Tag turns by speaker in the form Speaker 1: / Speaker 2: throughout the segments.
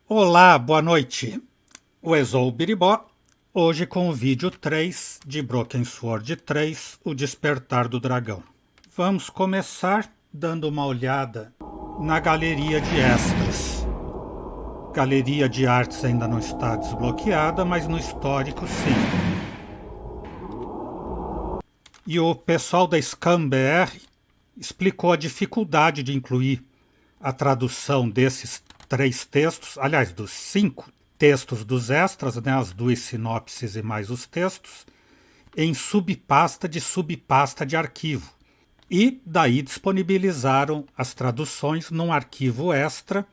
Speaker 1: Olá, boa noite. O Exou Biribó, hoje com o vídeo 3 de Broken Sword 3, o Despertar do Dragão. Vamos começar dando uma olhada na galeria de extras. Galeria de artes ainda não está desbloqueada, mas no histórico sim. E o pessoal da ScamBR explicou a dificuldade de incluir a tradução desses 3 textos, aliás, dos 5 textos dos extras, né, as 2 sinopses e mais os textos, em subpasta de arquivo. E daí disponibilizaram as traduções num arquivo extra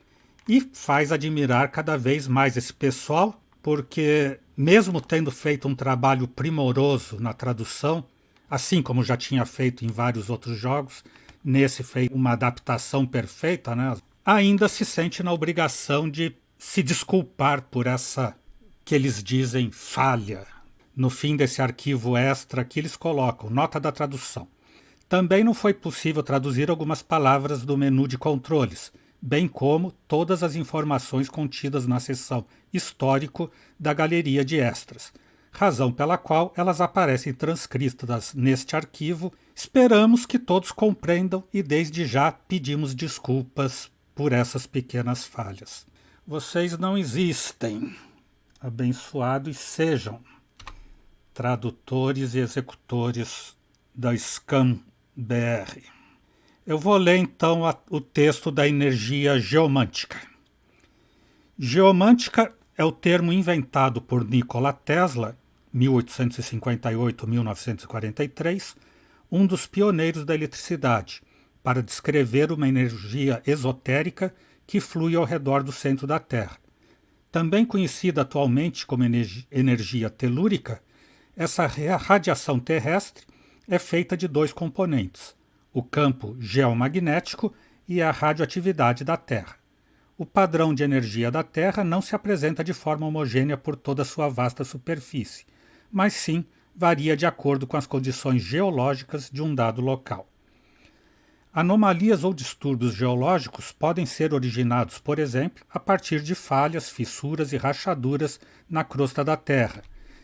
Speaker 1: e faz admirar cada vez mais esse pessoal, porque mesmo tendo feito um trabalho primoroso na tradução, assim como já tinha feito em vários outros jogos, nesse fez uma adaptação perfeita, né? Ainda se sente na obrigação de se desculpar por essa, que eles dizem, falha. No fim desse arquivo extra que eles colocam, nota da tradução. Também não foi possível traduzir algumas palavras do menu de controles, bem como todas as informações contidas na seção histórico da galeria de extras, razão pela qual elas aparecem transcritas neste arquivo. Esperamos que todos compreendam e desde já pedimos desculpas por essas pequenas falhas. Vocês não existem. Abençoados sejam tradutores e executores da ScamBR. Eu vou ler então o texto da energia geomântica. Geomântica é o termo inventado por Nikola Tesla, 1858-1943, um dos pioneiros da eletricidade, para descrever uma energia esotérica que flui ao redor do centro da Terra. Também conhecida atualmente como energia telúrica, essa radiação terrestre é feita de 2 componentes, o campo geomagnético e a radioatividade da Terra. O padrão de energia da Terra não se apresenta de forma homogênea por toda a sua vasta superfície, mas sim varia de acordo com as condições geológicas de um dado local. Anomalias ou distúrbios geológicos podem ser originados, por exemplo, a partir de falhas, fissuras e rachaduras na crosta da Terra,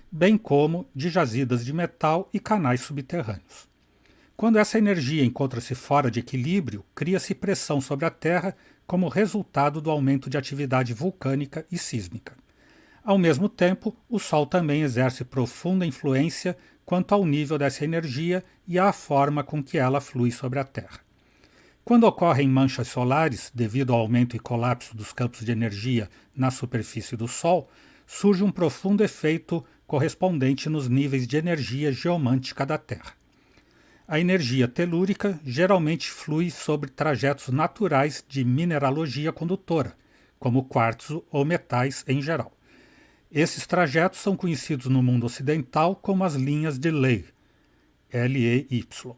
Speaker 1: bem como de jazidas de metal e canais subterrâneos. Quando essa energia encontra-se fora de equilíbrio, cria-se pressão sobre a Terra como resultado do aumento de atividade vulcânica e sísmica. Ao mesmo tempo, o Sol também exerce profunda influência quanto ao nível dessa energia e à forma com que ela flui sobre a Terra. Quando ocorrem manchas solares, devido ao aumento e colapso dos campos de energia na superfície do Sol, surge um profundo efeito correspondente nos níveis de energia geomântica da Terra. A energia telúrica geralmente flui sobre trajetos naturais de mineralogia condutora, como quartzo ou metais em geral. Esses trajetos são conhecidos no mundo ocidental como as linhas de Ley, L-E-Y.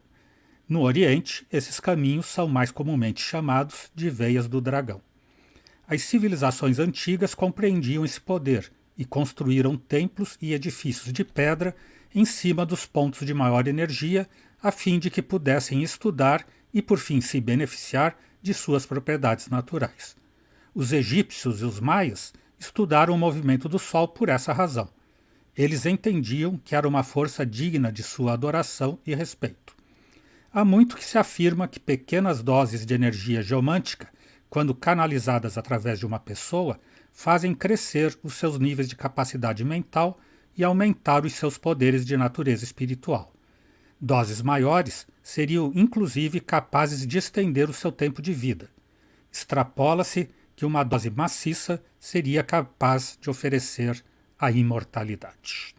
Speaker 1: No Oriente, esses caminhos são mais comumente chamados de veias do dragão. As civilizações antigas compreendiam esse poder e construíram templos e edifícios de pedra em cima dos pontos de maior energia, a fim de que pudessem estudar e, por fim, se beneficiar de suas propriedades naturais. Os egípcios e os maias estudaram o movimento do Sol por essa razão. Eles entendiam que era uma força digna de sua adoração e respeito. Há muito que se afirma que pequenas doses de energia geomântica, quando canalizadas através de uma pessoa, fazem crescer os seus níveis de capacidade mental e aumentar os seus poderes de natureza espiritual. Doses maiores seriam inclusive capazes de estender o seu tempo de vida. Extrapola-se que uma dose maciça seria capaz de oferecer a imortalidade.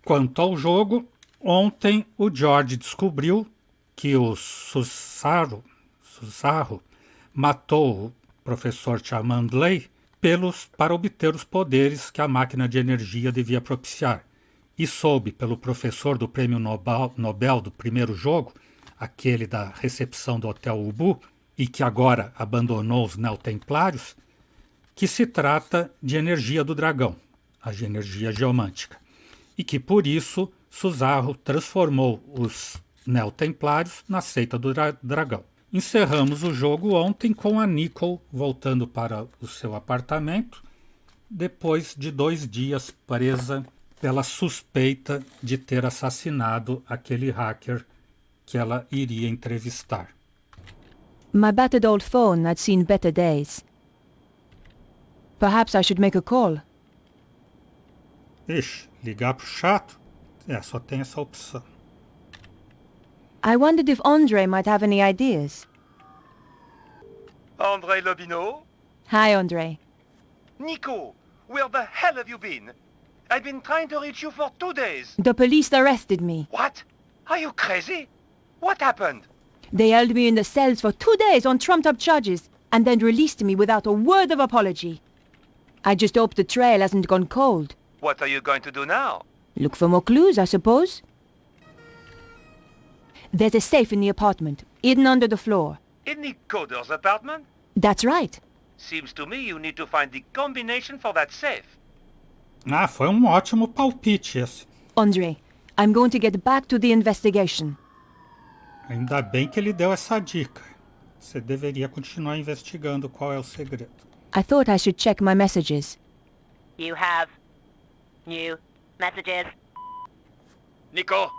Speaker 1: Quanto ao jogo, ontem o George descobriu que o Suzaru matou o professor Chamandley para obter os poderes que a máquina de energia devia propiciar, e soube pelo professor do prêmio Nobel do primeiro jogo, aquele da recepção do Hotel Ubu, e que agora abandonou os neotemplários, que se trata de energia do dragão, a energia geomântica, e que por isso Suzaru transformou os neotemplários na seita do dragão. Encerramos o jogo ontem com a Nicole voltando para o seu apartamento, depois de 2 dias presa pela suspeita de ter assassinado aquele hacker que ela iria entrevistar.
Speaker 2: My battered old phone had seen better days. Perhaps I should make a call.
Speaker 1: Ixi, ligar pro chato? Só tem essa opção.
Speaker 2: I wondered if Andre might have any ideas.
Speaker 3: André Lobineau?
Speaker 2: Hi, Andre.
Speaker 3: Nico, where the hell have you been? I've been trying to reach you for 2 days.
Speaker 2: The police arrested me.
Speaker 3: What? Are you crazy? What happened?
Speaker 2: They held me in the cells for 2 days on trumped-up charges, and then released me without a word of apology. I just hope the trail hasn't gone cold.
Speaker 3: What are you going to do now?
Speaker 2: Look for more clues, I suppose. There's a safe in the apartment, hidden under the floor.
Speaker 3: In the coder's apartment?
Speaker 2: That's right.
Speaker 3: Seems to me you need to find the combination for that safe.
Speaker 1: Ah, foi um ótimo palpite esse.
Speaker 2: Andre, I'm going to get back to the investigation.
Speaker 1: Ainda bem que ele deu essa dica. Você deveria continuar investigando qual é o segredo.
Speaker 2: I thought I should check my messages.
Speaker 4: You have new messages.
Speaker 3: Nico,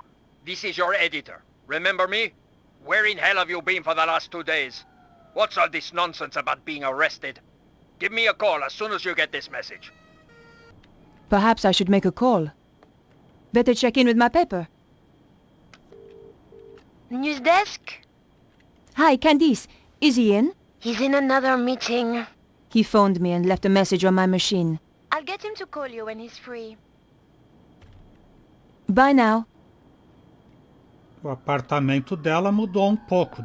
Speaker 3: this is your editor. Remember me? Where in hell have you been for the last 2 days? What's all this nonsense about being arrested? Give me a call as soon as you get this message.
Speaker 2: Perhaps I should make a call. Better check in with my paper.
Speaker 4: News desk?
Speaker 2: Hi, Candice. Is he in?
Speaker 4: He's in another meeting.
Speaker 2: He phoned me and left a message on my machine.
Speaker 4: I'll get him to call you when he's free.
Speaker 2: Bye now.
Speaker 1: O apartamento dela mudou um pouco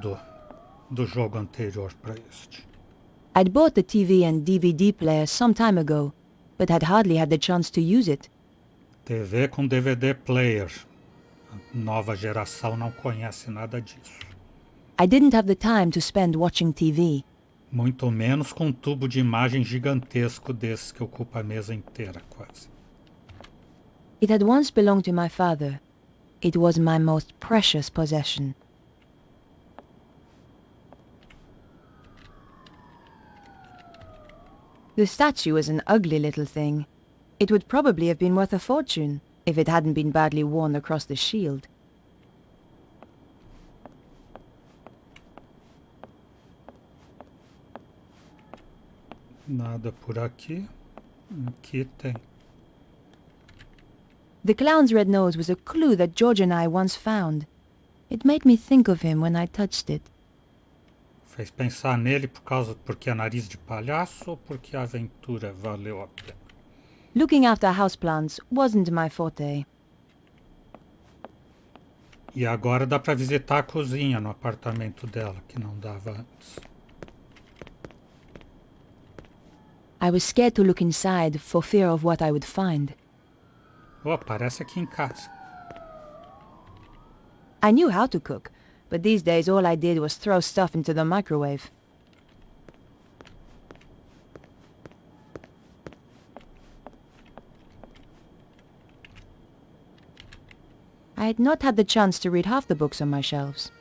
Speaker 1: do jogo anterior para este.
Speaker 2: I'd bought the TV and DVD player some time ago, but had hardly had the chance to use it.
Speaker 1: TV com DVD player. A nova geração não conhece nada disso.
Speaker 2: I didn't have the time to spend watching TV.
Speaker 1: Muito menos com um tubo de imagem gigantesco desse que ocupa a mesa inteira, quase.
Speaker 2: It had once belonged to my father. It was my most precious possession. The statue was an ugly little thing. It would probably have been worth a fortune if it hadn't been badly worn across the shield.
Speaker 1: Nada por aqui. Aqui tem.
Speaker 2: The clown's red nose was a clue that George and I once found. It made me think of him when I touched it.
Speaker 1: Fez pensar nele porque é nariz de palhaço ou porque a aventura valeu a pena?
Speaker 2: Looking after houseplants wasn't my forte.
Speaker 1: E agora dá para visitar a cozinha no apartamento dela, que não dava antes.
Speaker 2: I was scared to look inside for fear of what I would find.
Speaker 1: Oh, aparece aqui em casa.
Speaker 2: I knew how to cook, but these days all I did was throw stuff into the microwave. I had not had the chance to read half the books on my shelves.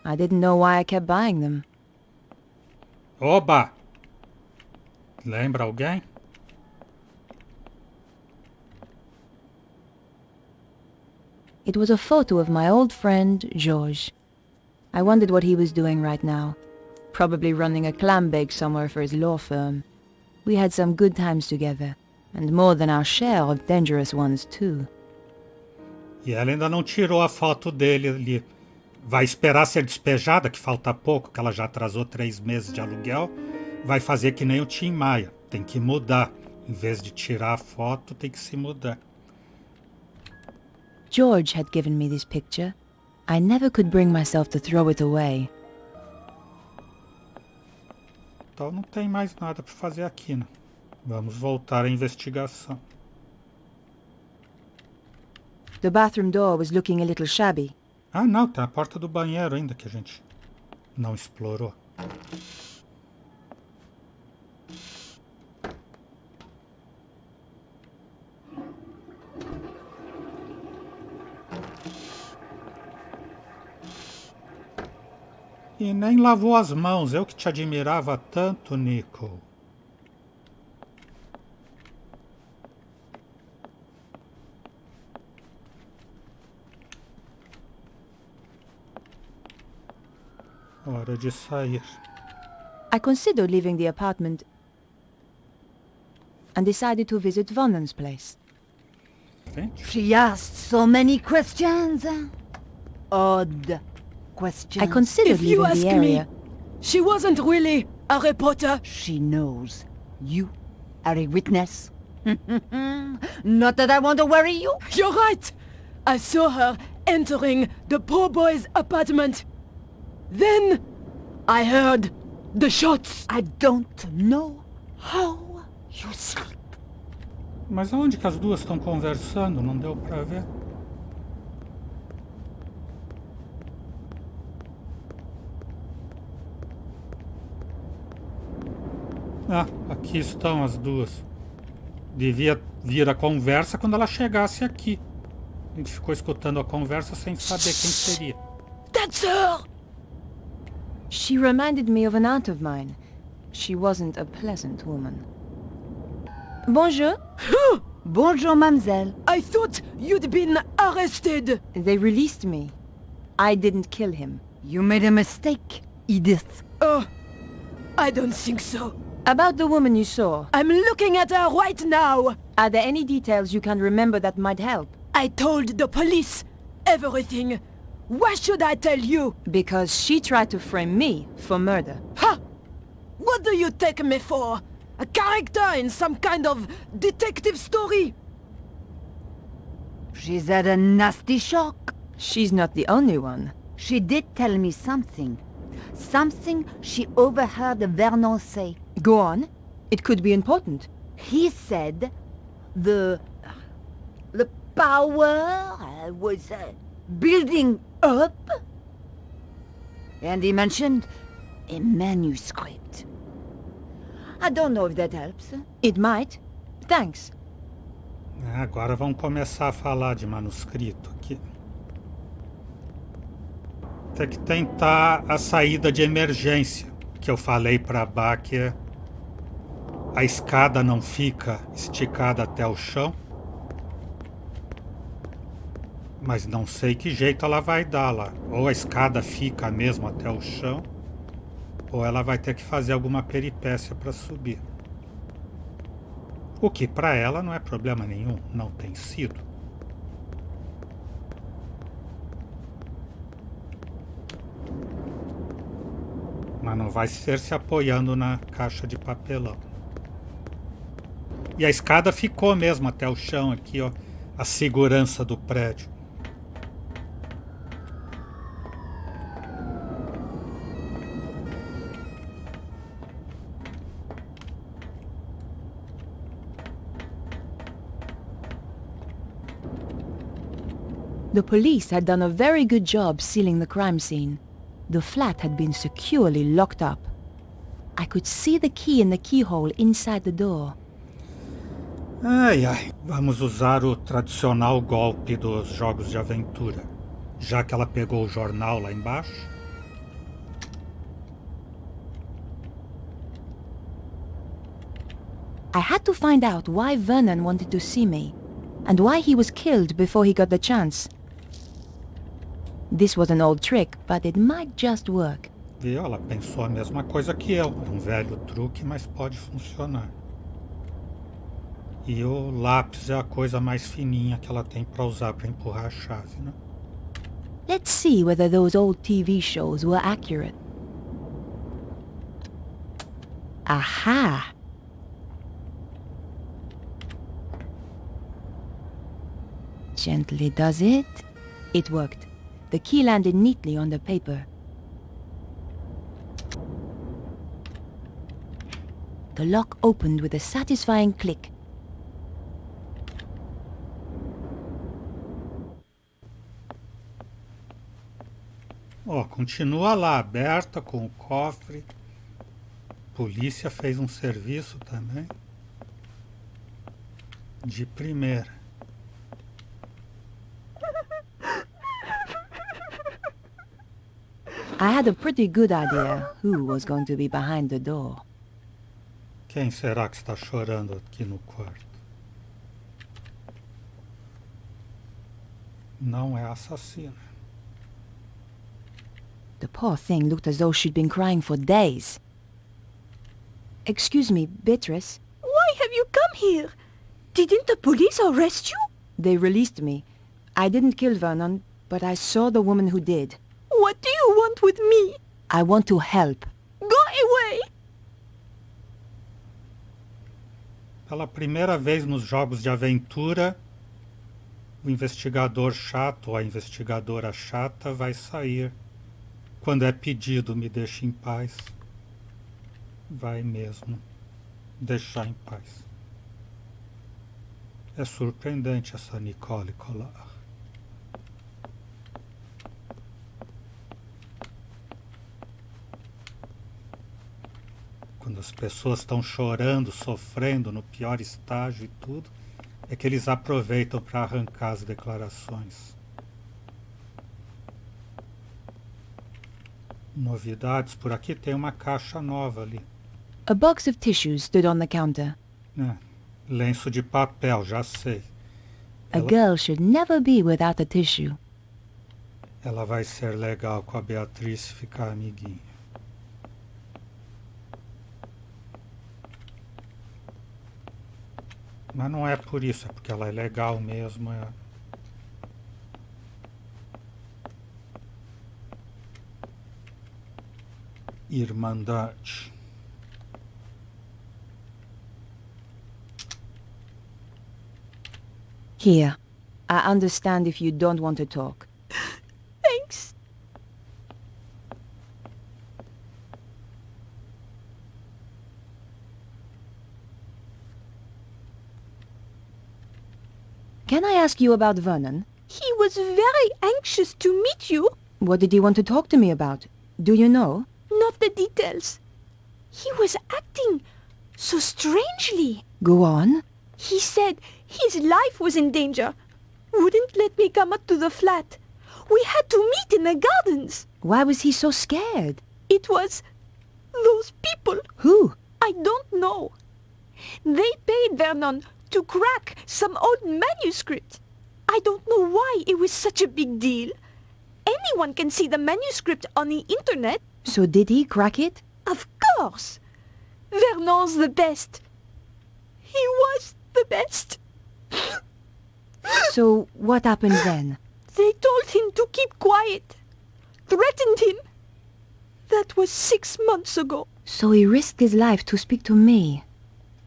Speaker 2: I didn't know why I kept buying them.
Speaker 1: Oba! Lembra alguém?
Speaker 2: It was a photo of my old friend, George. I wondered what he was doing right now. Probably running a clam bake somewhere for his law firm. We had some good times together, and more than our share of dangerous ones too.
Speaker 1: E ela ainda não tirou a foto dele ali. Vai esperar ser despejada, que falta pouco, que ela já atrasou 3 meses de aluguel. Vai fazer que nem o Tim Maia. Tem que mudar. Em vez de tirar a foto, tem que se mudar.
Speaker 2: George had given me this picture. I never could bring myself to throw it away.
Speaker 1: Então não tem mais nada para fazer aqui, né? Vamos voltar à investigação.
Speaker 2: The bathroom door was looking a little shabby.
Speaker 1: Ah, não, tem a porta do banheiro ainda que a gente não explorou. E nem lavou as mãos, eu que te admirava tanto, Nico. Hora de sair.
Speaker 2: I considered leaving the apartment and decided to visit Vonnen's place.
Speaker 1: Frente.
Speaker 5: She asked so many questions. Odd questions.
Speaker 2: I considered
Speaker 6: If you
Speaker 2: leaving the
Speaker 6: ask
Speaker 2: area.
Speaker 6: me, she wasn't really a reporter.
Speaker 5: She knows you are a witness. Not that I want to worry you.
Speaker 6: You're right. I saw her entering the poor boy's apartment. Then I heard the shots.
Speaker 5: I don't know how you sleep.
Speaker 1: Mas aonde que as duas estão conversando? Não deu pra ver. Ah, aqui estão as duas. Devia vir a conversa quando ela chegasse aqui. A gente ficou escutando a conversa sem saber quem seria.
Speaker 6: That's her.
Speaker 2: She reminded me of an aunt of mine. She wasn't a pleasant woman. Bonjour.
Speaker 5: Bonjour, mademoiselle.
Speaker 6: I thought you'd been arrested.
Speaker 2: They released me. I didn't kill him.
Speaker 5: You made a mistake, Edith.
Speaker 6: Oh, I don't think so.
Speaker 2: About the woman you saw,
Speaker 6: I'm looking at her right now.
Speaker 2: are there any details you can remember that might help?
Speaker 6: I told the police everything. Why should I tell you?
Speaker 2: Because she tried to frame me for murder.
Speaker 6: Ha! What do you take me for? A character in some kind of detective story?
Speaker 5: She's had a nasty shock.
Speaker 2: She's not the only one.
Speaker 5: She did tell me something. Something she overheard Vernon say.
Speaker 2: Go on. It could be important.
Speaker 5: He said the power was building up. And he mentioned a manuscript. I don't know if that helps.
Speaker 2: It might. Thanks.
Speaker 1: Agora vamos começar a falar de manuscrito aqui. Tem que tentar a saída de emergência, que eu falei para a Bá que a escada não fica esticada até o chão. Mas não sei que jeito ela vai dar lá. Ou a escada fica mesmo até o chão, ou ela vai ter que fazer alguma peripécia para subir. O que para ela não é problema nenhum, não tem sido. Mas não vai ser se apoiando na caixa de papelão. E a escada ficou mesmo até o chão aqui, ó, a segurança do prédio.
Speaker 2: The police had done a very good job sealing the crime scene. The flat had been securely locked up. I could see the key in the keyhole inside the door.
Speaker 1: Ai, ai, vamos usar o tradicional golpe dos jogos de aventura. Já que ela pegou o jornal lá embaixo.
Speaker 2: I had to find out why Vernon wanted to see me, and why he was killed before he got the chance. This was an old trick, but it might just work.
Speaker 1: Viu? Ela pensou a mesma coisa que eu. É um velho truque, mas pode funcionar. E o lápis é a coisa mais fininha que ela tem para usar para empurrar a chave, né?
Speaker 2: Let's see whether those old TV shows were accurate. Aha! Gently does it. It worked. The key landed neatly on the paper. The lock opened with a satisfying click.
Speaker 1: Ó, continua lá aberta com o cofre. Polícia fez um serviço também. De primeira.
Speaker 2: I had a pretty good idea who was going to be behind the door.
Speaker 1: Quem será que está chorando aqui no quarto? Não é a assassina.
Speaker 2: The poor thing looked as though she'd been crying for days. Excuse me, Beatrice.
Speaker 6: Why have you come here? Didn't the police arrest you?
Speaker 2: They released me. I didn't kill Vernon, but I saw the woman who did.
Speaker 6: What do you want with me?
Speaker 2: I want to help.
Speaker 6: Go away!
Speaker 1: Pela primeira vez nos jogos de aventura, o investigador chato ou a investigadora chata vai sair. Quando é pedido, me deixe em paz. Vai mesmo deixar em paz. É surpreendente essa Nicole Collard. Quando as pessoas estão chorando, sofrendo, no pior estágio e tudo, é que eles aproveitam para arrancar as declarações. Novidades, por aqui tem uma caixa nova ali.
Speaker 2: A box of tissues stood on the counter.
Speaker 1: Lenço de papel, já sei.
Speaker 2: A girl should never be without a tissue.
Speaker 1: Ela vai ser legal com a Beatriz ficar amiguinha. Mas não é por isso, é porque ela é legal mesmo. Irmandade.
Speaker 2: Here. I understand if you don't want to talk.
Speaker 6: Thanks.
Speaker 2: Can I ask you about Vernon?
Speaker 6: He was very anxious to meet you.
Speaker 2: What did he want to talk to me about? Do you know?
Speaker 6: Not the details. He was acting so strangely.
Speaker 2: Go on.
Speaker 6: He said his life was in danger. Wouldn't let me come up to the flat. We had to meet in the gardens.
Speaker 2: Why was he so scared?
Speaker 6: It was those people.
Speaker 2: Who?
Speaker 6: I don't know. They paid Vernon to crack some old manuscript. I don't know why it was such a big deal. Anyone can see the manuscript on the internet.
Speaker 2: So did he crack it?
Speaker 6: Of course. Vernon's the best. He was the best.
Speaker 2: So what happened then?
Speaker 6: They told him to keep quiet. Threatened him. That was 6 months ago.
Speaker 2: So he risked his life to speak to me.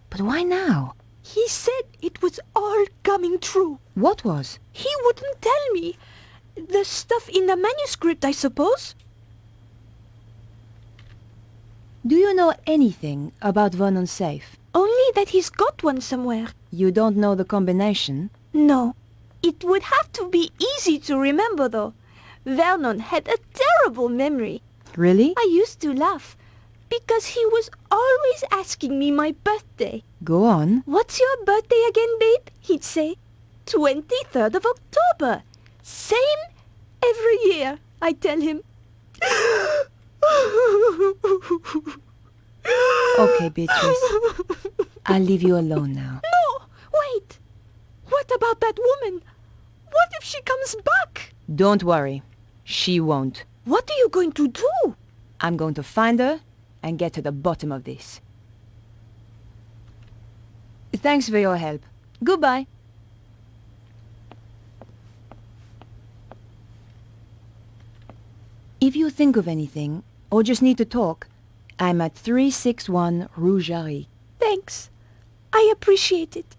Speaker 2: But why now?
Speaker 6: He said it was all coming true.
Speaker 2: What was?
Speaker 6: He wouldn't tell me. The stuff in the manuscript, I suppose.
Speaker 2: Do you know anything about Vernon's safe?
Speaker 6: Only that he's got one somewhere.
Speaker 2: You don't know the combination?
Speaker 6: No. It would have to be easy to remember, though. Vernon had a terrible memory.
Speaker 2: Really?
Speaker 6: I used to laugh, because he was always asking me my birthday.
Speaker 2: Go on.
Speaker 6: What's your birthday again, babe? He'd say. 23rd of October. Same every year, I tell him.
Speaker 2: Okay, Beatrice. I'll leave you alone now.
Speaker 6: No! Wait! What about that woman? What if she comes back?
Speaker 2: Don't worry. She won't.
Speaker 6: What are you going to do?
Speaker 2: I'm going to find her and get to the bottom of this. Thanks for your help. Goodbye. If you think of anything, or just need to talk, I'm at 361 Rue Jarry.
Speaker 6: Thanks. I appreciate it.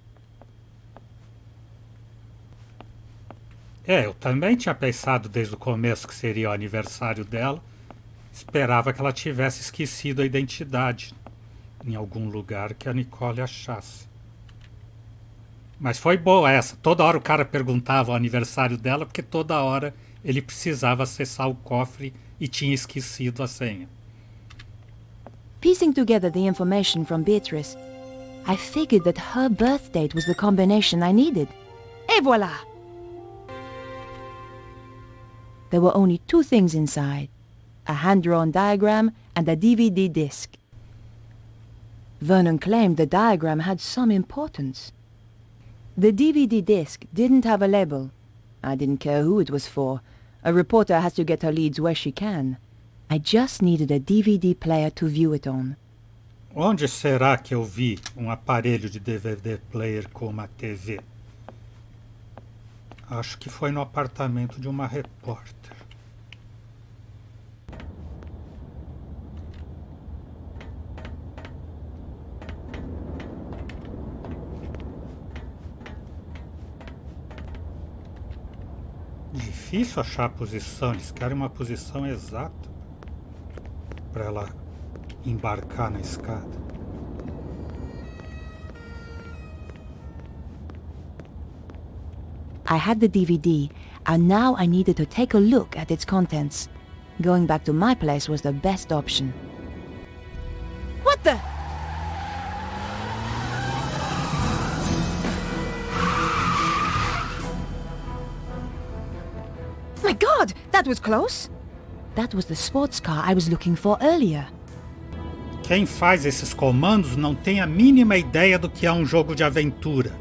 Speaker 1: Eu também tinha pensado desde o começo que seria o aniversário dela. Esperava que ela tivesse esquecido a identidade em algum lugar que a Nicole achasse. Mas foi boa essa. Toda hora o cara perguntava o aniversário dela, porque toda hora ele precisava acessar o cofre e tinha esquecido a senha.
Speaker 2: Piecing together the information from Beatrice, I figured that her birth date was the combination I needed. Et voilà! There were only 2 things inside. a hand-drawn diagram, and a DVD disc. Vernon claimed the diagram had some importance. The DVD disc didn't have a label. I didn't care who it was for. A reporter has to get her leads where she can. I just needed a DVD player to view it on.
Speaker 1: Onde será que eu vi aparelho de DVD player com uma TV? Acho que foi no apartamento de uma repórter. Difícil achar a posição, eles querem uma posição exata para ela embarcar na escada.
Speaker 2: I had the DVD, and now I needed to take a look at its contents. Going back to my place was the best option. What the? My God, that was close. That was the sports car I was looking for earlier.
Speaker 1: Quem faz esses comandos não tem a mínima ideia do que é um jogo de aventura.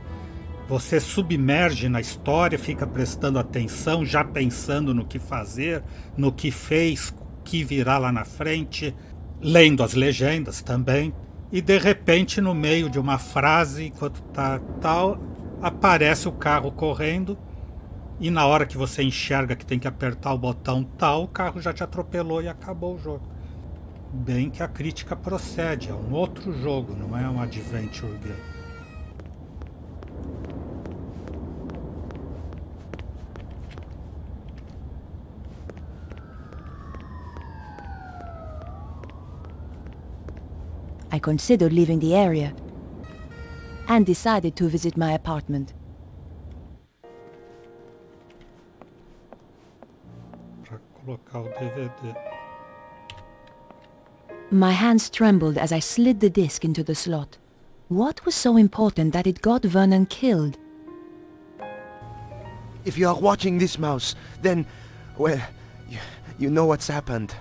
Speaker 1: Você submerge na história, fica prestando atenção, já pensando no que fazer, no que fez, o que virá lá na frente, lendo as legendas também. E de repente, no meio de uma frase, enquanto tá tal, aparece o carro correndo. E na hora que você enxerga que tem que apertar o botão tal, o carro já te atropelou e acabou o jogo. Bem que a crítica procede, é um outro jogo, não é um adventure game.
Speaker 2: I considered leaving the area and decided to visit my apartment.
Speaker 1: Para colocar o DVD.
Speaker 2: My hands trembled as I slid the disc into the slot. What was so important that it got Vernon killed?
Speaker 7: If you are watching this, Mouse, then, well, you know what's happened.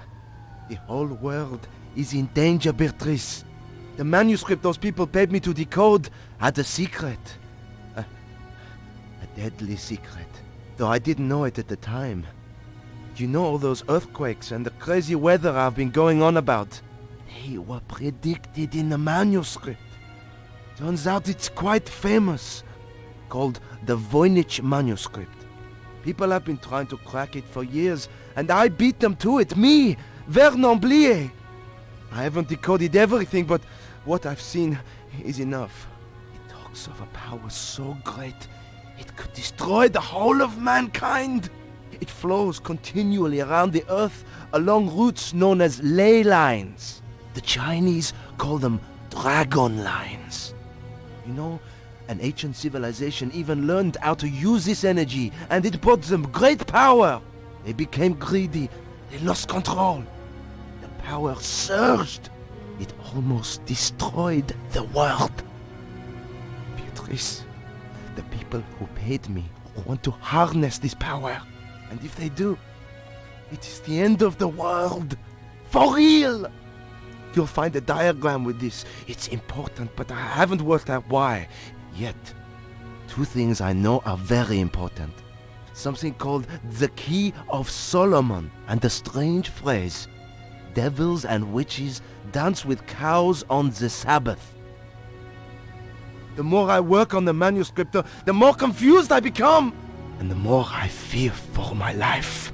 Speaker 7: The whole world is in danger, Beatrice. The manuscript those people paid me to decode had a secret. A deadly secret. Though I didn't know it at the time. You know all those earthquakes and the crazy weather I've been going on about? They were predicted in the manuscript. Turns out it's quite famous. Called the Voynich manuscript. People have been trying to crack it for years, and I beat them to it. Me, Vernon Blier. I haven't decoded everything, but what I've seen is enough. It talks of a power so great, it could destroy the whole of mankind. It flows continually around the earth along routes known as ley lines. The Chinese call them dragon lines. You know, an ancient civilization even learned how to use this energy, and it brought them great power. They became greedy. They lost control. The power surged. It almost destroyed the world. Beatrice, the people who paid me want to harness this power. And if they do, it is the end of the world. For real! You'll find a diagram with this. It's important, but I haven't worked out why yet. Two things I know are very important. Something called the Key of Solomon and the strange phrase, devils and witches dance with cows on the Sabbath. The more I work on the manuscript, the more confused I become, and the more I fear for my life.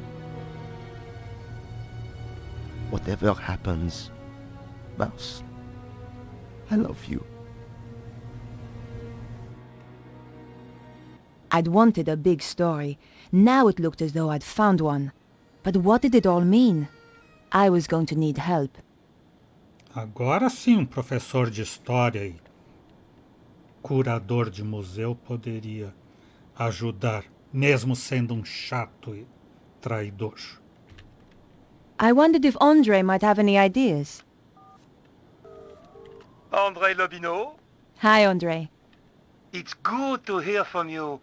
Speaker 7: Whatever happens, Mouse, I love you.
Speaker 2: I'd wanted a big story. Now it looked as though I'd found one. But what did it all mean? I was going to need help.
Speaker 1: Agora sim, professor de história e curador de museu poderia ajudar, mesmo sendo chato e traidor.
Speaker 2: I wondered if Andre might have any ideas.
Speaker 8: André Lobineau?
Speaker 2: Hi, Andre.
Speaker 8: It's good to hear from you.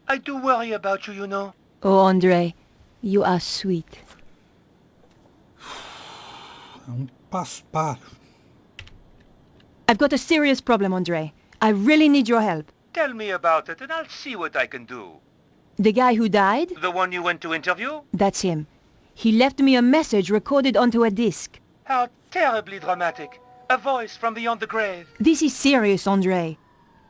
Speaker 8: I do worry about you, you know.
Speaker 2: Oh, Andre, you are sweet.
Speaker 1: paspalho.
Speaker 2: I've got a serious problem, Andre. I really need your help.
Speaker 8: Tell me about it and I'll see what I can do.
Speaker 2: The guy who died?
Speaker 8: The one you went to interview?
Speaker 2: That's him. He left me a message recorded onto a disc.
Speaker 8: How terribly dramatic. A voice from beyond the grave.
Speaker 2: This is serious, Andre.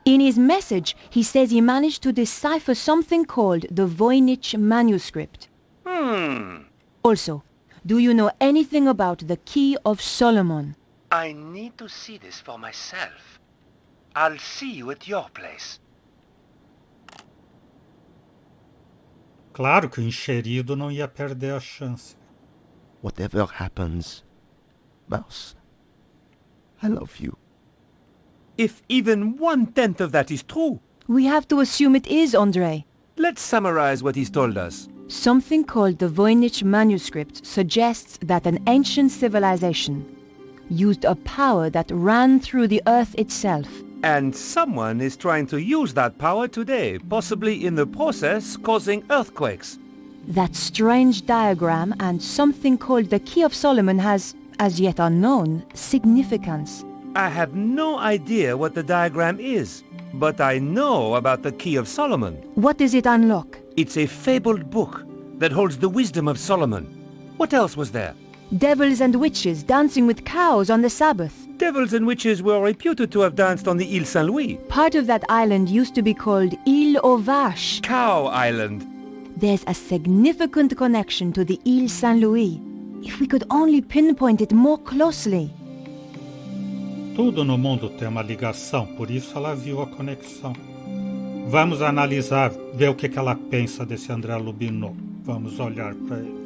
Speaker 2: In his message, he says he managed to decipher something called the Voynich manuscript. Also, do you know anything about the Key of Solomon?
Speaker 8: I need to see this for myself. I'll see you at your place.
Speaker 1: Claro que o encherido não ia perder a chance.
Speaker 7: Whatever happens, Mouse, I love you.
Speaker 9: If even 1/10 of that is true,
Speaker 2: We have to assume it is, Andre.
Speaker 9: let's summarize what he's told us.
Speaker 2: Something called the Voynich manuscript suggests that an ancient civilization used a power that ran through the earth itself.
Speaker 9: And someone is trying to use that power today, possibly in the process causing earthquakes.
Speaker 2: That strange diagram and something called the Key of Solomon has, as yet unknown, significance.
Speaker 9: I have no idea what the diagram is, but I know about the Key of Solomon.
Speaker 2: What does it unlock?
Speaker 9: It's a fabled book that holds the wisdom of Solomon. What else was there?
Speaker 2: Devils and witches dancing with cows on the Sabbath.
Speaker 9: Devils and witches were reputed to have danced on the Île Saint-Louis.
Speaker 2: Part of that island used to be called Île aux Vaches.
Speaker 9: Cow Island.
Speaker 2: There's a significant connection to the Île Saint-Louis. If we could only pinpoint it more closely.
Speaker 1: Tudo no mundo tem uma ligação, por isso ela viu a conexão. Vamos analisar, ver o que ela pensa desse André Lubinot. Vamos olhar para ele.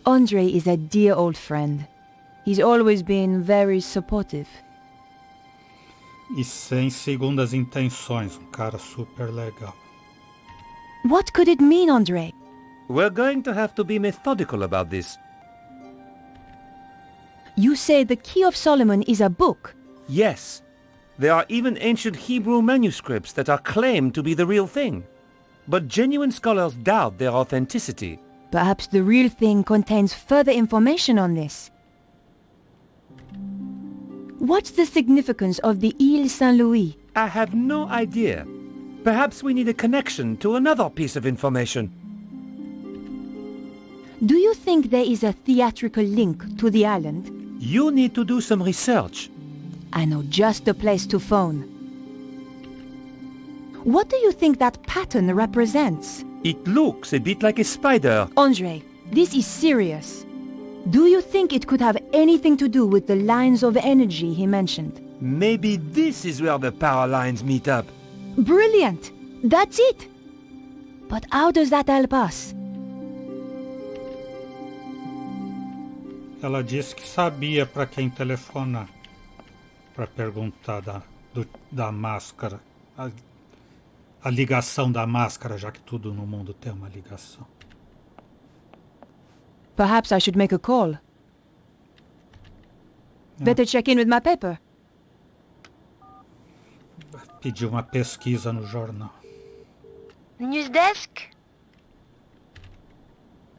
Speaker 2: Andre is a dear old friend. He's always been very supportive.
Speaker 1: E sem segundas intenções, um cara super legal.
Speaker 2: What could it mean, Andre?
Speaker 9: We're going to have to be methodical about this.
Speaker 2: You say the Key of Solomon is a book.
Speaker 9: Yes. There are even ancient Hebrew manuscripts that are claimed to be the real thing. But genuine scholars doubt their authenticity.
Speaker 2: Perhaps the real thing contains further information on this. What's the significance of the Île Saint-Louis?
Speaker 9: I have no idea. Perhaps we need a connection to another piece of information.
Speaker 2: Do you think there is a theatrical link to the island?
Speaker 9: You need to do some research.
Speaker 2: I know just the place to phone. What do you think that pattern represents?
Speaker 9: It looks a bit like a spider.
Speaker 2: Andre, this is serious. Do you think it could have anything to do with the lines of energy he mentioned?
Speaker 9: Maybe this is where the power lines meet up.
Speaker 2: Brilliant! That's it! But how does that help us?
Speaker 1: Ela disse que sabia para quem telefonar. Para perguntar da máscara. A ligação da máscara, já que tudo no mundo tem uma ligação.
Speaker 2: Perhaps I should make a call. Better check in with my paper.
Speaker 1: Pediu uma pesquisa no jornal.
Speaker 4: News desk?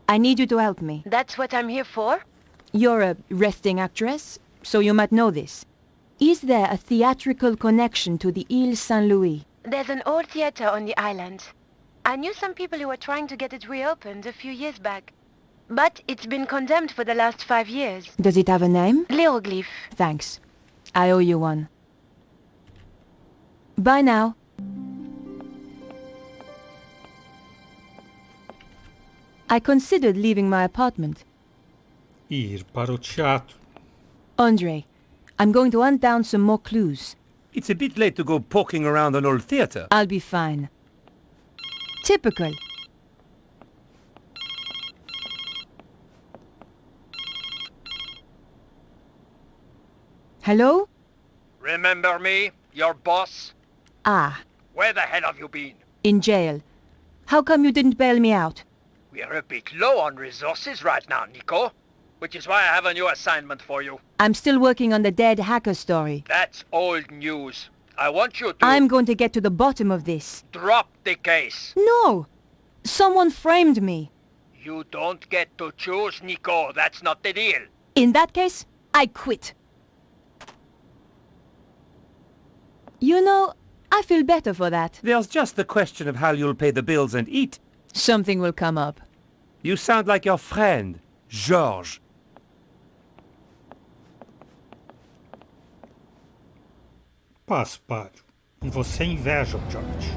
Speaker 2: I need you to help me.
Speaker 4: That's what I'm here for.
Speaker 2: You're a resting actress, so you might know this. Is there a theatrical connection to the Île Saint-Louis?
Speaker 4: There's an old theater on the island. I knew some people who were trying to get it reopened a few years back. But it's been condemned for the last 5 years.
Speaker 2: Does it have a name?
Speaker 4: Hieroglyph.
Speaker 2: Thanks. I owe you one. Bye now. I considered leaving my apartment.
Speaker 1: Ir para o teatro.
Speaker 2: Andre, I'm going to hunt down some more clues.
Speaker 9: It's a bit late to go poking around an old theater.
Speaker 2: I'll be fine. Typical. Hello?
Speaker 3: Remember me? Your boss?
Speaker 2: Ah,
Speaker 3: Where the hell have you been?
Speaker 2: in jail. How come you didn't bail me out?
Speaker 3: We're a bit low on resources right now, Nico. Which is why I have a new assignment for you.
Speaker 2: I'm still working on the dead hacker story.
Speaker 3: That's old news. I want you to...
Speaker 2: I'm going to get to the bottom of this.
Speaker 3: Drop the case.
Speaker 2: No! Someone framed me.
Speaker 3: You don't get to choose, Nico. That's not the deal.
Speaker 2: In that case, I quit. You know, I feel better for that.
Speaker 9: There's just the question of how you'll pay the bills and eat.
Speaker 2: Something will come up.
Speaker 9: You sound like your friend, George.
Speaker 1: Paspalho. E você inveja o George.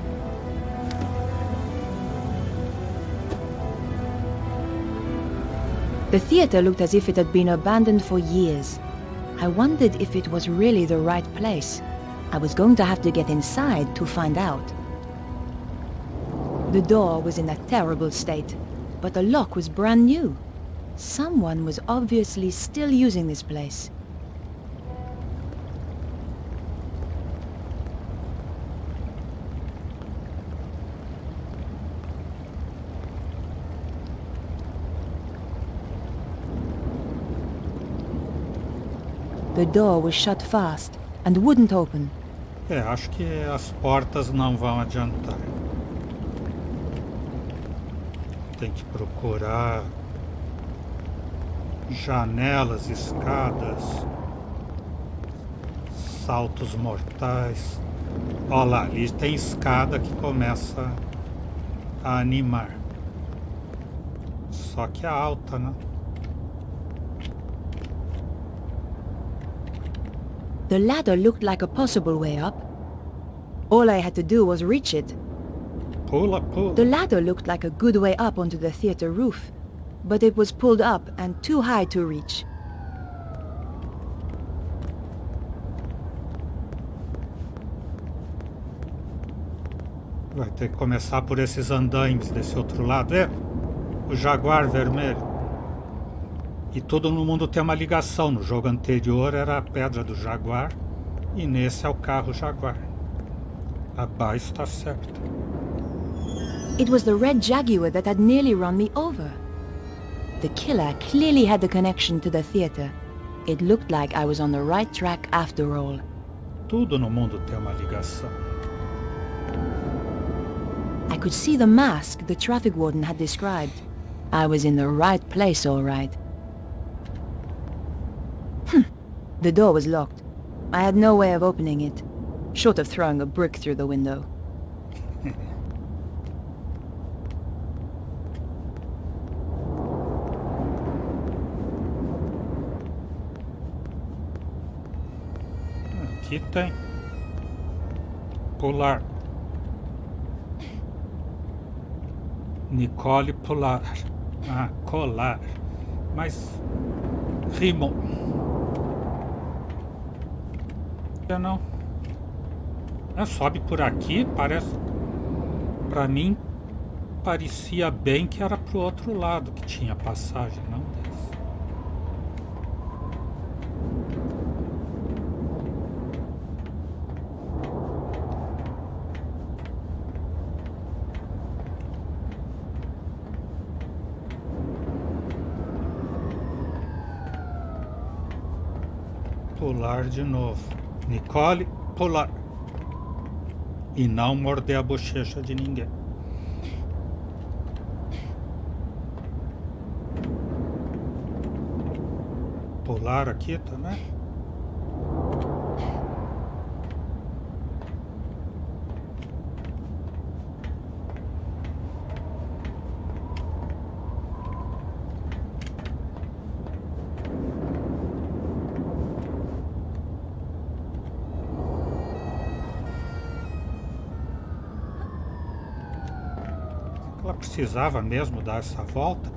Speaker 2: The theater looked as if it had been abandoned for years. I wondered if it was really the right place. I was going to have to get inside to find out. The door was in a terrible state, but the lock was brand new. Someone was obviously still using this place. The door was shut fast and wouldn't open.
Speaker 1: Acho que as portas não vão adiantar. Tem que procurar janelas, escadas, saltos mortais. Olha lá, ali tem escada que começa a animar. Só que é alta, né?
Speaker 2: The ladder looked like a possible way up. All I had to do was reach it.
Speaker 1: Pula, pula.
Speaker 2: The ladder looked like a good way up onto the theater roof, but it was pulled up and too high to reach.
Speaker 1: Vai ter que começar por esses andaimes desse outro lado. É, o Jaguar vermelho. E tudo no mundo tem uma ligação. No jogo anterior era a pedra do Jaguar e nesse é o carro Jaguar. A Bai está certa.
Speaker 2: It was the red Jaguar that had nearly run me over. The killer clearly had a connection to the theater. It looked like I was on the right track after all.
Speaker 1: Tudo no mundo tem uma ligação.
Speaker 2: I could see the mask the traffic warden had described. I was in the right place, all right. The door was locked. I had no way of opening it, short of throwing a brick through the window.
Speaker 1: Aqui tem. Pular. Nicole pular. Ah, colar. Mas rimou. Não. Sobe por aqui, parece. Pra mim, parecia bem que era pro outro lado que tinha passagem, não desse. Pular de novo. Nicole, pular. E não morder a bochecha de ninguém. Pular aqui também. Ela precisava mesmo dar essa volta?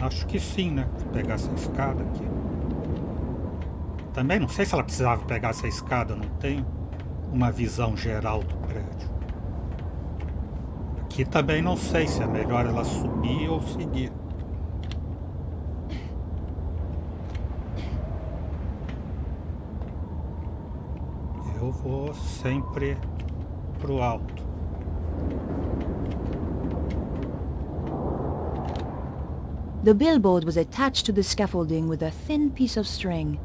Speaker 1: Acho que sim, né? Pegar essa escada aqui. Também não sei se ela precisava pegar essa escada, não tenho uma visão geral do prédio. Aqui também não sei se é melhor ela subir ou seguir. Eu vou sempre pro alto.
Speaker 2: The billboard was attached to the scaffolding with a thin piece of string.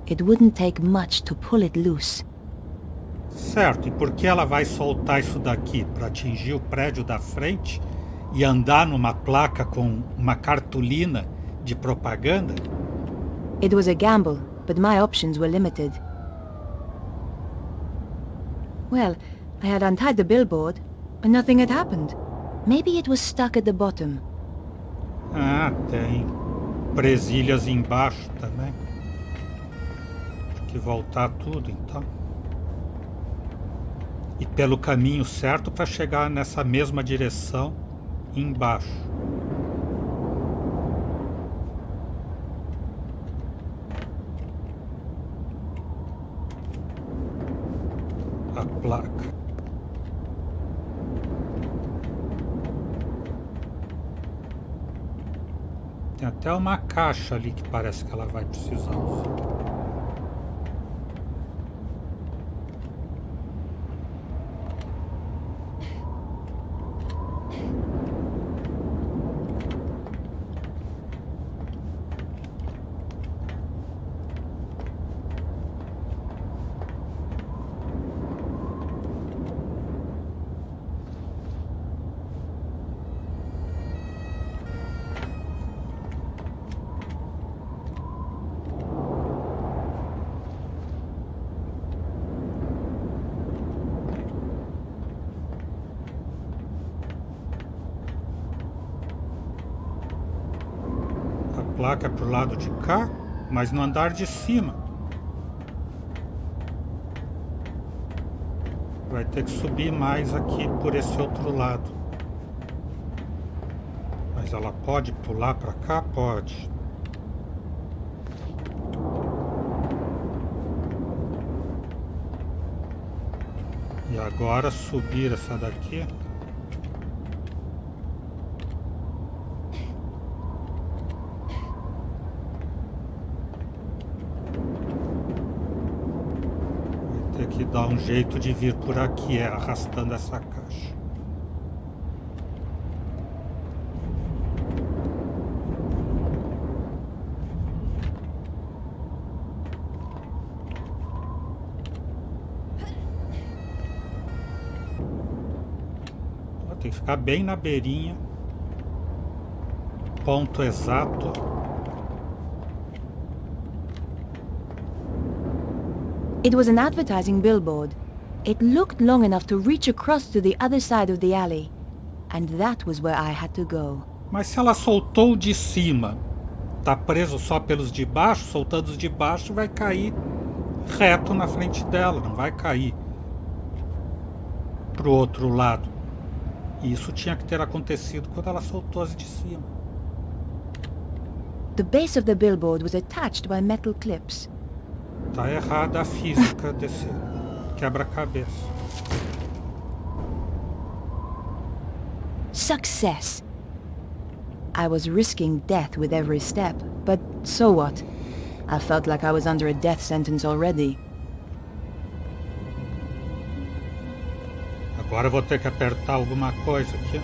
Speaker 2: It wouldn't take much to pull it loose.
Speaker 1: Certo, e por que ela vai soltar isso daqui? Para atingir o prédio da frente e andar numa placa com uma cartolina de propaganda?
Speaker 2: It was a gamble, but my options were limited. Well, I had untied the billboard, and nothing had happened. Maybe it was stuck at the bottom.
Speaker 1: Ah, tem presilhas embaixo também. Tem que voltar tudo, então. E pelo caminho certo para chegar nessa mesma direção embaixo. A placa. Tem até uma caixa ali que parece que ela vai precisar usar. A placa é pro lado de cá, mas no andar de cima. Vai ter que subir mais aqui por esse outro lado. Mas ela pode pular pra cá? Pode. E agora subir essa daqui. Vai ter que dar um jeito de vir por aqui, arrastando essa caixa. Tem que ficar bem na beirinha. Ponto exato.
Speaker 2: It was an advertising billboard. It looked long enough to reach across to the other side of the alley. And that was where I had to go.
Speaker 1: Mas se ela soltou de cima, tá preso só pelos de baixo, soltando os de baixo, vai cair reto na frente dela, não vai cair pro outro lado. E isso tinha que ter acontecido quando ela soltou as de cima.
Speaker 2: The base of the billboard was attached by metal clips.
Speaker 1: Tá errada a física desse quebra-cabeça.
Speaker 2: Success! I was risking death with every step, but so what? I felt like I was under a death sentence already.
Speaker 1: Agora eu vou ter que apertar alguma coisa aqui.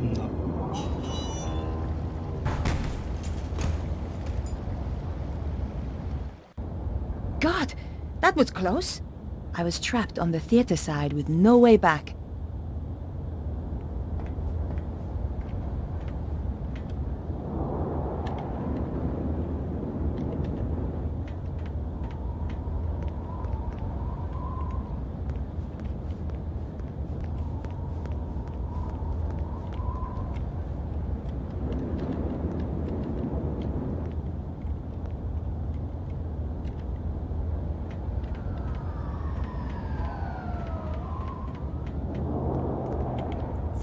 Speaker 1: Não.
Speaker 2: God, that was close. I was trapped on the theater side with no way back.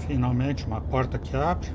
Speaker 1: Finalmente uma porta que abre.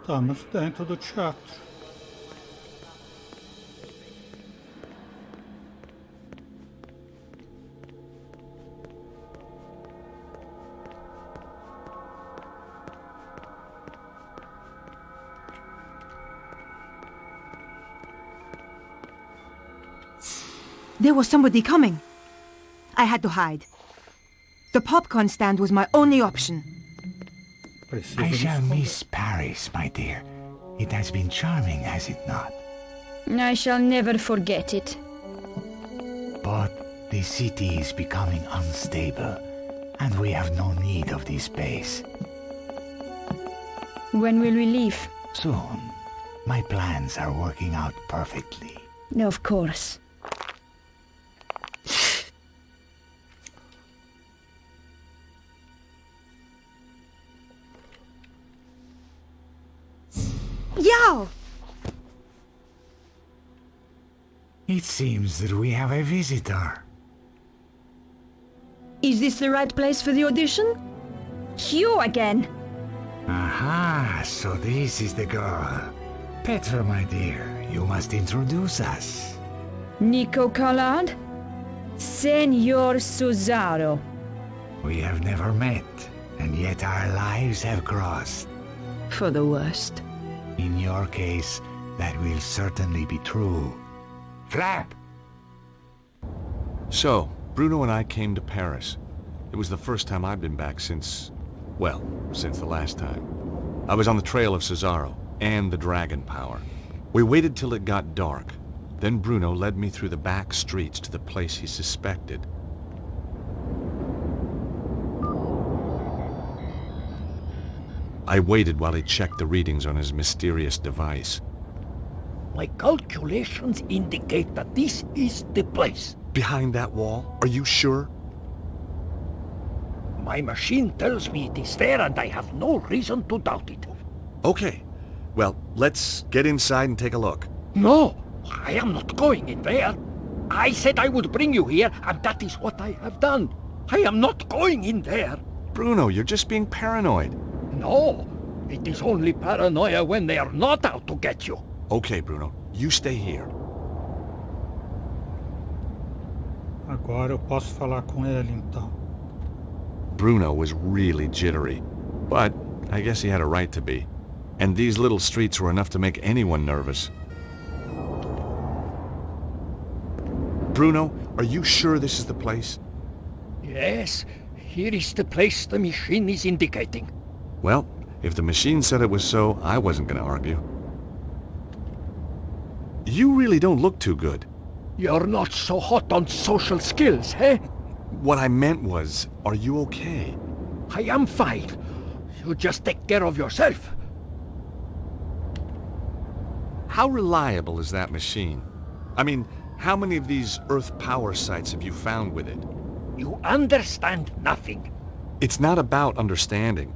Speaker 1: Estamos dentro do teatro.
Speaker 5: There was somebody coming. I had to hide. The popcorn stand was my only option.
Speaker 1: Preciso
Speaker 10: I
Speaker 1: me
Speaker 10: shall
Speaker 1: esconder.
Speaker 10: miss Paris, my dear. It has been charming, has it not?
Speaker 11: I shall never forget it.
Speaker 10: But the city is becoming unstable, and we have no need of this space.
Speaker 11: When will we leave?
Speaker 10: Soon. My plans are working out perfectly.
Speaker 11: Of course.
Speaker 5: Yow!
Speaker 10: It seems that we have a visitor.
Speaker 11: Is this the right place for the audition? You again!
Speaker 10: Aha, so this is the girl. Petra, my dear, you must introduce us.
Speaker 11: Nico Collard? Senor Susaro.
Speaker 10: We have never met, and yet our lives have crossed.
Speaker 2: For the worst.
Speaker 10: In your case, that will certainly be true. Flap!
Speaker 12: So, Bruno and I came to Paris. It was the first time I'd been back since the last time. I was on the trail of Cesaro and the dragon power. We waited till it got dark. Then Bruno led me through the back streets to the place he suspected. I waited while he checked the readings on his mysterious device.
Speaker 3: My calculations indicate that this is the place.
Speaker 12: Behind that wall? Are you sure?
Speaker 3: My machine tells me it is there, and I have no reason to doubt it.
Speaker 12: Okay. Well, let's get inside and take a look.
Speaker 3: No, I am not going in there. I said I would bring you here, and that is what I have done. I am not going in there.
Speaker 12: Bruno, you're just being paranoid.
Speaker 3: No, it is only paranoia when they are not out to get you.
Speaker 12: Okay, Bruno, you stay here.
Speaker 1: Agora eu posso falar com ele, então.
Speaker 12: Bruno was really jittery, but I guess he had a right to be. And these little streets were enough to make anyone nervous. Bruno, are you sure this is the place?
Speaker 3: Yes, here is the place the machine is indicating.
Speaker 12: Well, if the machine said it was so, I wasn't going to argue. You really don't look too good.
Speaker 3: You're not so hot on social skills, eh?
Speaker 12: What I meant was, are you okay?
Speaker 3: I am fine. You just take care of yourself.
Speaker 12: How reliable is that machine? I mean, how many of these Earth power sites have you found with it?
Speaker 3: You understand nothing.
Speaker 12: It's not about understanding.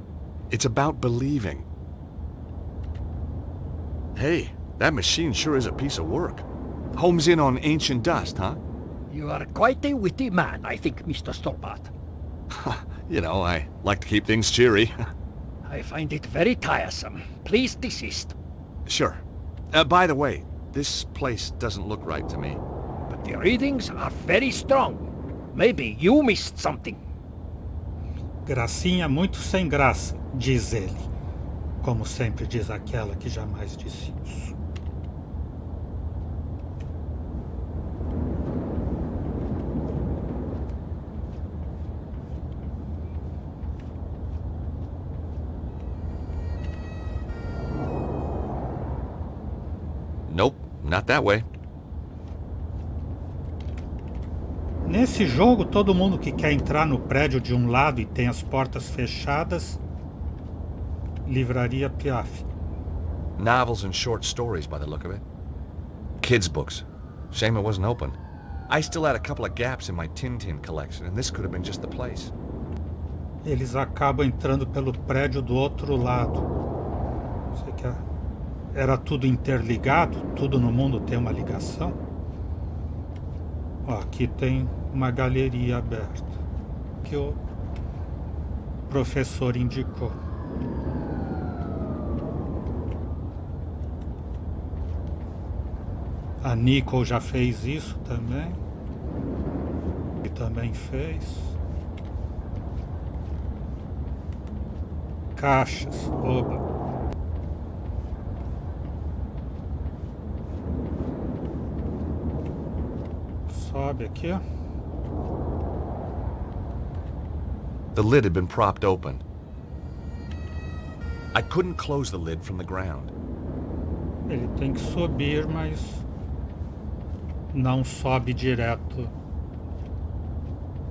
Speaker 12: It's about believing. Hey, that machine sure is a piece of work. Homes in on ancient dust, huh?
Speaker 3: You are quite a witty man, I think, Mr. Storpat.
Speaker 12: You know, I like to keep things cheery.
Speaker 3: I find it very tiresome. Please desist.
Speaker 12: Sure. By the way, this place doesn't look right to me.
Speaker 3: But the readings are very strong. Maybe you missed something.
Speaker 1: Gracinha muito sem graça, diz ele. Como sempre diz aquela que jamais disse isso.
Speaker 12: Nope, not that way.
Speaker 1: Nesse jogo, todo mundo que quer entrar no prédio de um lado e tem as portas fechadas, Livraria Piaf.
Speaker 12: Novels and short stories by the look of it. Kids' books. Shame it wasn't open. I still had a couple of gaps in my Tintin collection, and this could have been just the place.
Speaker 1: Eles acabam entrando pelo prédio do outro lado. Você quer? Era tudo interligado? Tudo no mundo tem uma ligação? Ó, aqui tem uma galeria aberta que o professor indicou. A Nicole já fez isso também. E também fez. Caixas. Oba. Sobe aqui, ó.
Speaker 12: The lid had been propped open. I couldn't close the lid from the ground.
Speaker 1: Ele tem que subir, mas não sobe direto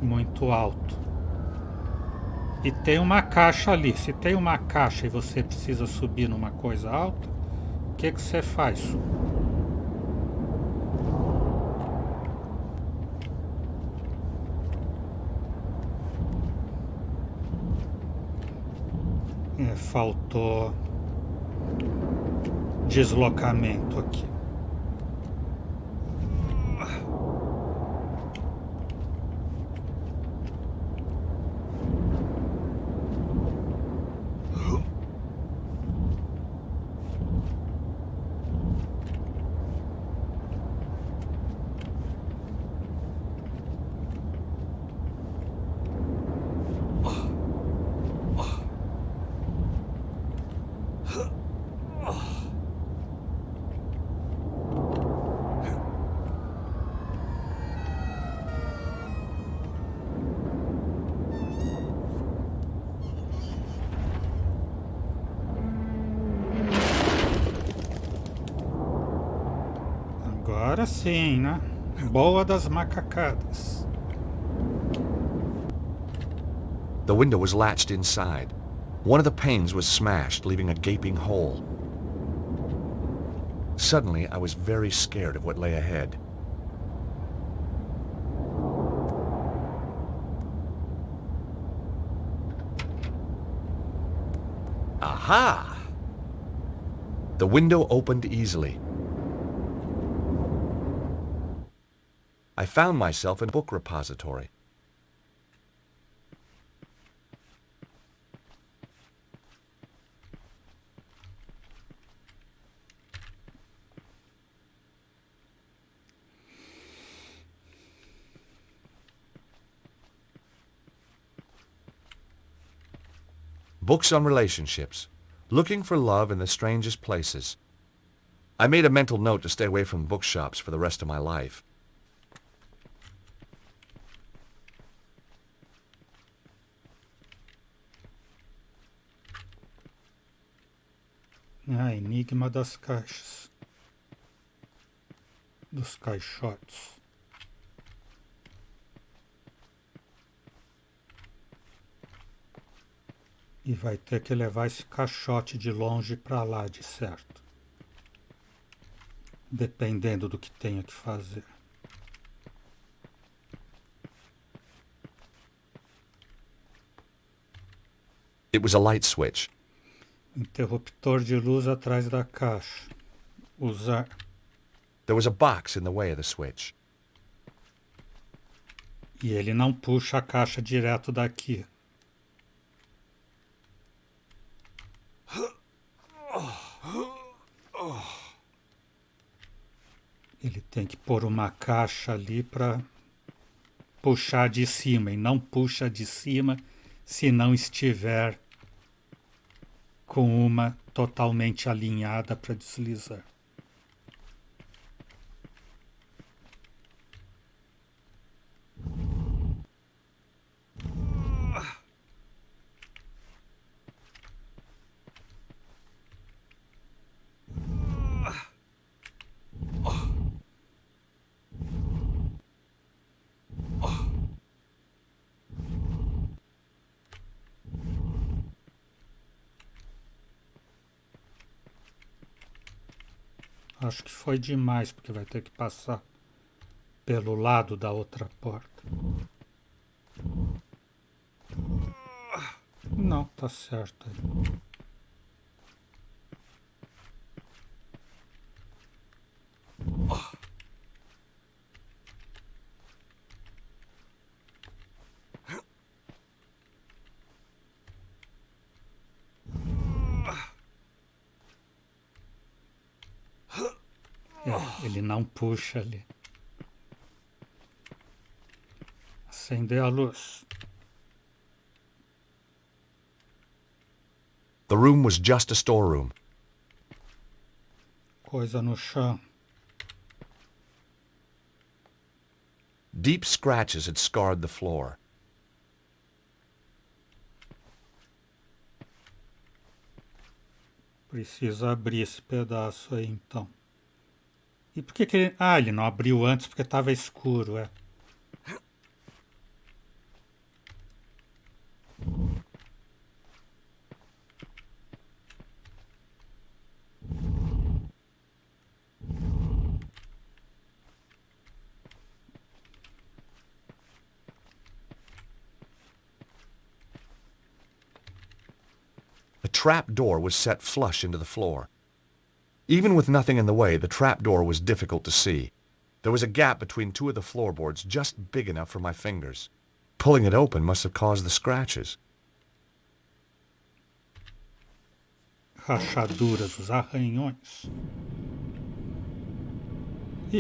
Speaker 1: muito alto. E tem uma caixa ali. Se tem uma caixa e você precisa subir numa coisa alta, o que você faz? Faltou deslocamento aqui. Agora sim, né? Boa das macacadas.
Speaker 12: The window was latched inside. One of the panes was smashed, leaving a gaping hole. Suddenly, I was very scared of what lay ahead. Aha! The window opened easily. I found myself in a book repository. Books on relationships. Looking for love in the strangest places. I made a mental note to stay away from bookshops for the rest of my life.
Speaker 1: Enigma das caixas. Dos caixotes. E vai ter que levar esse caixote de longe para lá, de certo. Dependendo do que tenha que fazer.
Speaker 12: It was a light switch.
Speaker 1: Interruptor de luz atrás da caixa. Usar.
Speaker 12: There was a box in the way of the switch.
Speaker 1: E ele não puxa a caixa direto daqui. Ele tem que pôr uma caixa ali para puxar de cima. E não puxa de cima se não estiver com uma totalmente alinhada para deslizar. Acho que foi demais, porque vai ter que passar pelo lado da outra porta. Não, tá certo aí. Ele não puxa ali. Acender a luz.
Speaker 12: The room was just a storeroom.
Speaker 1: Coisa no chão.
Speaker 12: Deep scratches had scarred the floor.
Speaker 1: Precisa abrir esse pedaço aí, então. E por que ele... Ah, ele não abriu antes porque estava escuro, é.
Speaker 12: The trap door was set flush into the floor. Even with nothing in the way, the trap door was difficult to see. There was a gap between two of the floorboards just big enough for my fingers. Pulling it open must have caused the scratches.
Speaker 1: Rachaduras, os arranhões.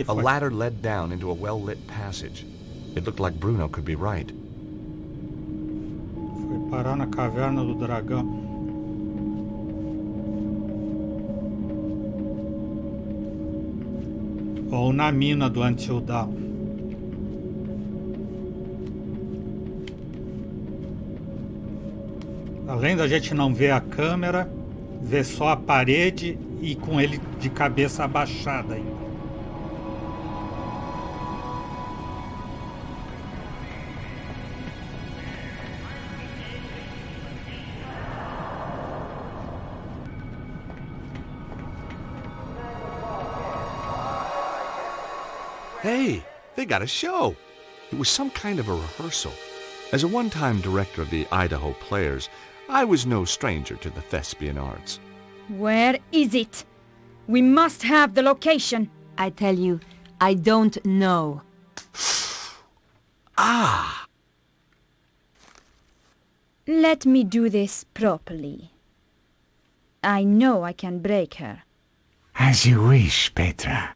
Speaker 12: A ladder led down into a well-lit passage. It looked like Bruno could be right.
Speaker 1: Foi parar na caverna do Dragão. Ou na mina do Until Dawn. Além da gente não ver a câmera, ver só a parede e com ele de cabeça abaixada ainda.
Speaker 12: Hey, they got a show. It was some kind of a rehearsal. As a one-time director of the Idaho Players, I was no stranger to the thespian arts.
Speaker 11: Where is it? We must have the location.
Speaker 2: I tell you, I don't know.
Speaker 12: Ah!
Speaker 11: Let me do this properly. I know I can break her.
Speaker 10: As you wish, Petra.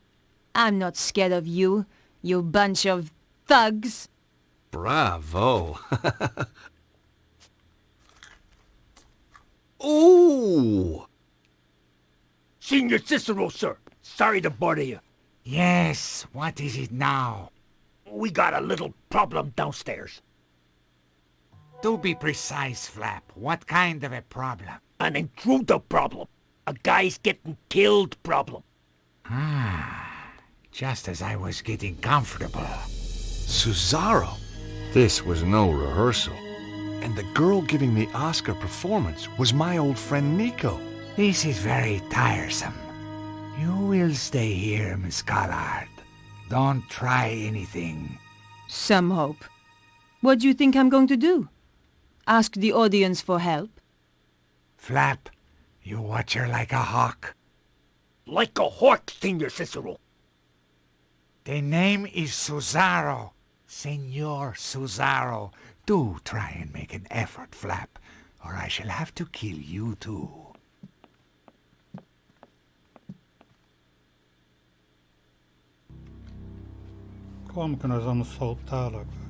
Speaker 2: I'm not scared of you, you bunch of thugs.
Speaker 12: Bravo! Ooh!
Speaker 3: Senior Cicero, sir. Sorry to bother you.
Speaker 10: Yes, what is it now?
Speaker 3: We got a little problem downstairs.
Speaker 10: Do be precise, Flap. What kind of a problem?
Speaker 3: An intruder problem. A guy's getting killed problem.
Speaker 10: Just as I was getting comfortable.
Speaker 12: Cesaro! This was no rehearsal. And the girl giving the Oscar performance was my old friend Nico.
Speaker 10: This is very tiresome. You will stay here, Miss Collard. Don't try anything.
Speaker 2: Some hope. What do you think I'm going to do? Ask the audience for help?
Speaker 10: Flap, you watch her like a hawk.
Speaker 3: Like a hawk, Senior Cicero.
Speaker 10: The name is Cesaro. Senor Cesaro. Do try and make an effort, Flap, or I shall have to kill you too.
Speaker 1: Como que nós vamos soltá-lo agora?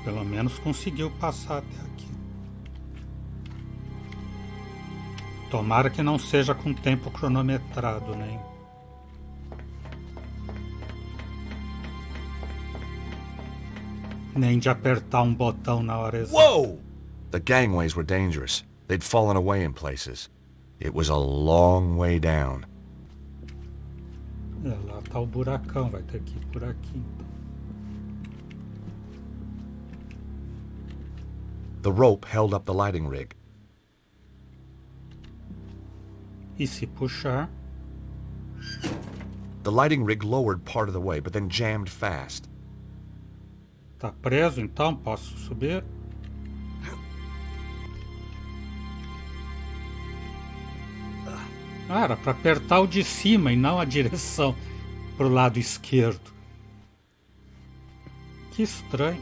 Speaker 1: Pelo menos conseguiu passar até aqui. Tomara que não seja com tempo cronometrado, né? Nem de apertar botão na hora exata.
Speaker 12: Whoa! The gangways were dangerous. They'd fallen away in places. It was a long way down.
Speaker 1: Lá tá o buracão, vai ter que ir por aqui.
Speaker 12: The rope held up the lighting rig.
Speaker 1: E se puxar...
Speaker 12: The lighting rig lowered part of the way, but then jammed fast.
Speaker 1: Tá preso, então? Posso subir? Ah, era para apertar o de cima e não a direção para o lado esquerdo. Que estranho.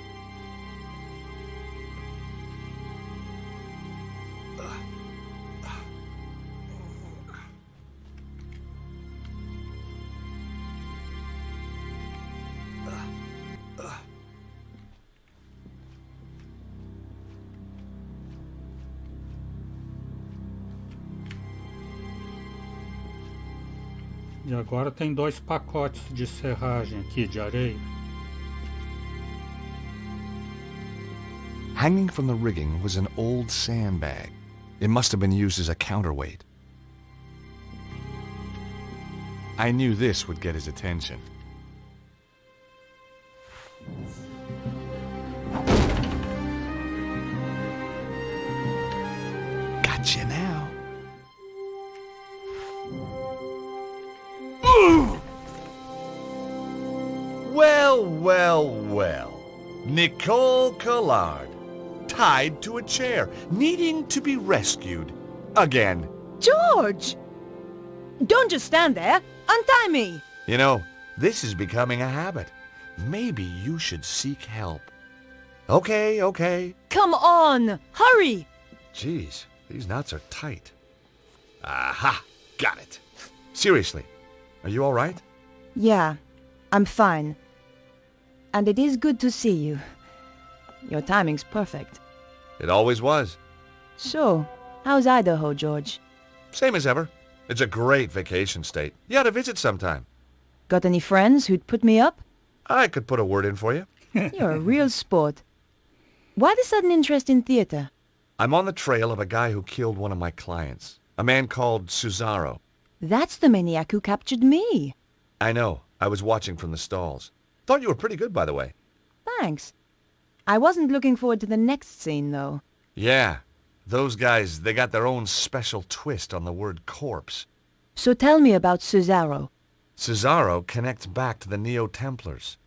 Speaker 1: E agora tem 2 pacotes de serragem aqui de areia.
Speaker 12: Hanging from the rigging was an old sandbag. It must have been used as a counterweight. I knew this would get his attention. Gotcha now. Well, well, well. Nicole Collard, tied to a chair, needing to be rescued. Again.
Speaker 5: George! Don't just stand there. Untie me.
Speaker 12: You know, this is becoming a habit. Maybe you should seek help. Okay, okay.
Speaker 5: Come on. Hurry.
Speaker 12: Geez, these knots are tight. Aha! Got it. Seriously, are you all right?
Speaker 2: Yeah, I'm fine. And it is good to see you. Your timing's perfect.
Speaker 12: It always was.
Speaker 2: So, how's Idaho, George?
Speaker 12: Same as ever. It's a great vacation state. You ought to visit sometime.
Speaker 2: Got any friends who'd put me up?
Speaker 12: I could put a word in for you.
Speaker 2: You're a real sport. Why the sudden interest in theater?
Speaker 12: I'm on the trail of a guy who killed one of my clients. A man called Cesaro.
Speaker 2: That's the maniac who captured me.
Speaker 12: I know. I was watching from the stalls. Thought you were pretty good, by the way.
Speaker 2: Thanks. I wasn't looking forward to the next scene, though.
Speaker 12: Yeah. Those guys, they got their own special twist on the word corpse.
Speaker 2: So tell me about Cesaro.
Speaker 12: Cesaro connects back to the Neo-Templars.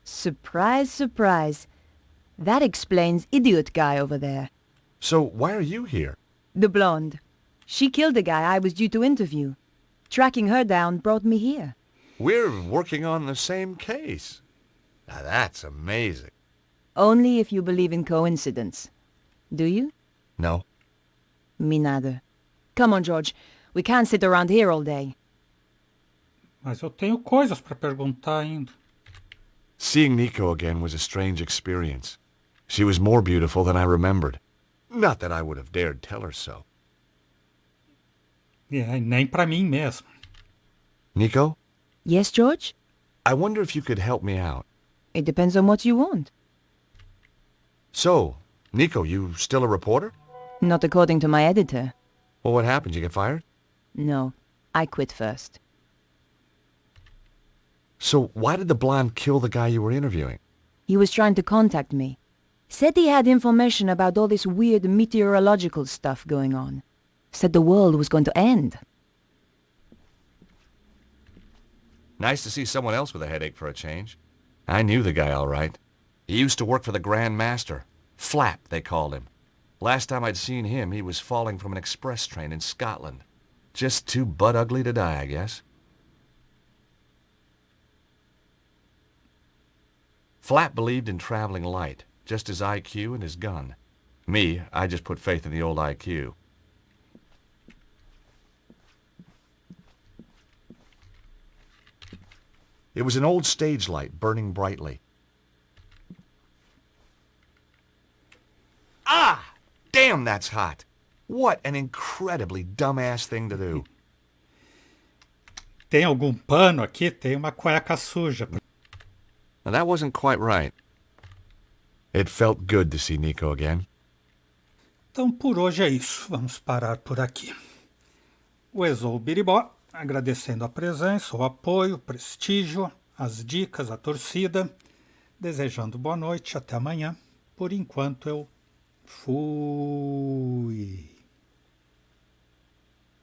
Speaker 2: Surprise, surprise. That explains idiot guy over there.
Speaker 12: So why are you here?
Speaker 2: The blonde. She killed the guy I was due to interview. Tracking her down brought me here.
Speaker 12: We're working on the same case. Now that's amazing.
Speaker 2: Only if you believe in coincidence. Do you?
Speaker 12: No.
Speaker 2: Me neither. Come on, George. We can't sit around here all day.
Speaker 1: Mas eu tenho coisas para perguntar ainda.
Speaker 12: Seeing Nico again was a strange experience. She was more beautiful than I remembered. Not that I would have dared tell her so.
Speaker 1: É, nem para mim mesmo.
Speaker 12: Nico?
Speaker 2: Yes, George?
Speaker 12: I wonder if you could help me out.
Speaker 2: It depends on what you want.
Speaker 12: So, Nico, you still a reporter?
Speaker 2: Not according to my editor.
Speaker 12: Well, what happened? You get fired?
Speaker 2: No, I quit first.
Speaker 12: So, why did the blonde kill the guy you were interviewing?
Speaker 2: He was trying to contact me. Said he had information about all this weird meteorological stuff going on. Said the world was going to end.
Speaker 12: Nice to see someone else with a headache for a change. I knew the guy all right. He used to work for the Grand Master. Flap, they called him. Last time I'd seen him, he was falling from an express train in Scotland. Just too butt-ugly to die, I guess. Flap believed in traveling light, just his IQ and his gun. Me, I just put faith in the old IQ. It was an old stage light burning brightly. Ah! Damn, that's hot! What an incredibly dumbass thing to do.
Speaker 1: Tem algum pano aqui? Tem uma cueca suja.
Speaker 12: Now that wasn't quite right. It felt good to see Nico again.
Speaker 1: Então por hoje é isso. Vamos parar por aqui. O Exou Biribó, agradecendo a presença, o apoio, o prestígio, as dicas, a torcida, desejando boa noite, até amanhã. Por enquanto eu fui.